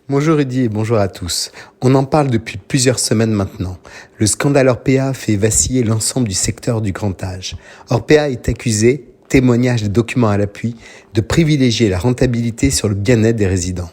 Bonjour Rudy et bonjour à tous. On en parle depuis plusieurs semaines maintenant. Le scandale Orpea fait vaciller l'ensemble du secteur du grand âge. Orpea est accusé, témoignage des documents à l'appui, de privilégier la rentabilité sur le bien-être des résidents.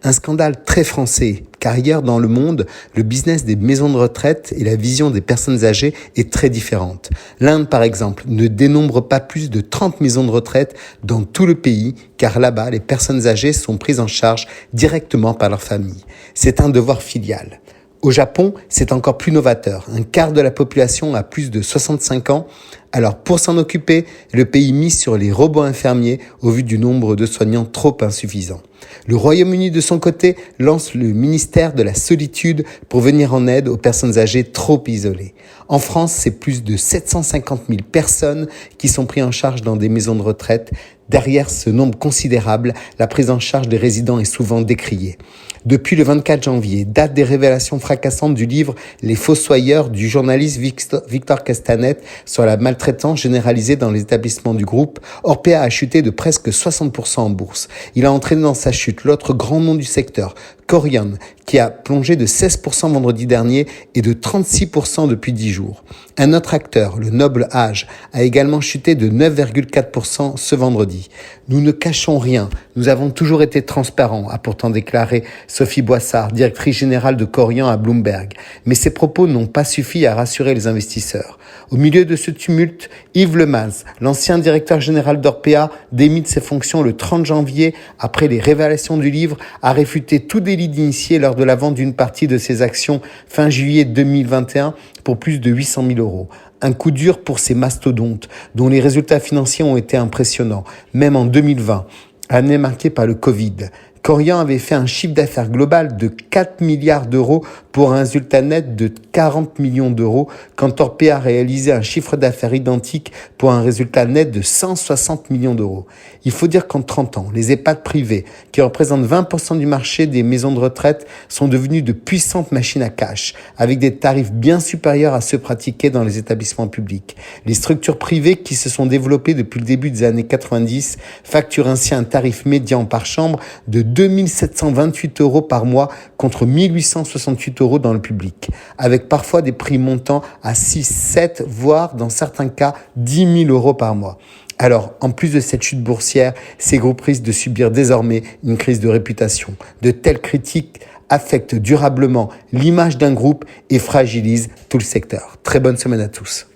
Un scandale très français, car ailleurs dans le monde, le business des maisons de retraite et la vision des personnes âgées est très différente. L'Inde, par exemple, ne dénombre pas plus de 30 maisons de retraite dans tout le pays, car là-bas, les personnes âgées sont prises en charge directement par leur famille. C'est un devoir filial. Au Japon, c'est encore plus novateur. Un quart de la population a plus de 65 ans. Alors pour s'en occuper, le pays mise sur les robots infirmiers au vu du nombre de soignants trop insuffisant. Le Royaume-Uni de son côté lance le ministère de la solitude pour venir en aide aux personnes âgées trop isolées. En France, c'est plus de 750 000 personnes qui sont prises en charge dans des maisons de retraite. Derrière ce nombre considérable, la prise en charge des résidents est souvent décriée. Depuis le 24 janvier, date des révélations fracassantes du livre Les Fossoyeurs du journaliste Victor Castanet sur la maltraitance généralisée dans les établissements du groupe, Orpea a chuté de presque 60% en bourse. Il a entraîné dans sa chute l'autre grand nom du secteur, Korian, qui a plongé de 16% vendredi dernier et de 36% depuis 10 jours. Un autre acteur, le Noble Âge, a également chuté de 9,4% ce vendredi. Nous ne cachons rien, nous avons toujours été transparents, a pourtant déclaré Sophie Boissard, directrice générale de Korian à Bloomberg. Mais ces propos n'ont pas suffi à rassurer les investisseurs. Au milieu de ce tumulte, Yves Lemaz, l'ancien directeur général d'Orpea, démis de ses fonctions le 30 janvier après les révélations du livre, a réfuté tout délit d'initié lors de la vente d'une partie de ses actions fin juillet 2021 pour plus de 800 000 euros. Un coup dur pour ces mastodontes dont les résultats financiers ont été impressionnants, même en 2020, année marquée par le Covid. Korian avait fait un chiffre d'affaires global de 4 milliards d'euros pour un résultat net de 40 millions d'euros, quand Orpea a réalisé un chiffre d'affaires identique pour un résultat net de 160 millions d'euros. Il faut dire qu'en 30 ans, les EHPAD privés, qui représentent 20% du marché des maisons de retraite, sont devenus de puissantes machines à cash, avec des tarifs bien supérieurs à ceux pratiqués dans les établissements publics. Les structures privées qui se sont développées depuis le début des années 90 facturent ainsi un tarif médian par chambre de 2 728 euros par mois contre 1 868 euros dans le public, avec parfois des prix montant à 6, 7, voire dans certains cas 10 000 euros par mois. Alors, en plus de cette chute boursière, ces groupes risquent de subir désormais une crise de réputation. De telles critiques affectent durablement l'image d'un groupe et fragilisent tout le secteur. Très bonne semaine à tous.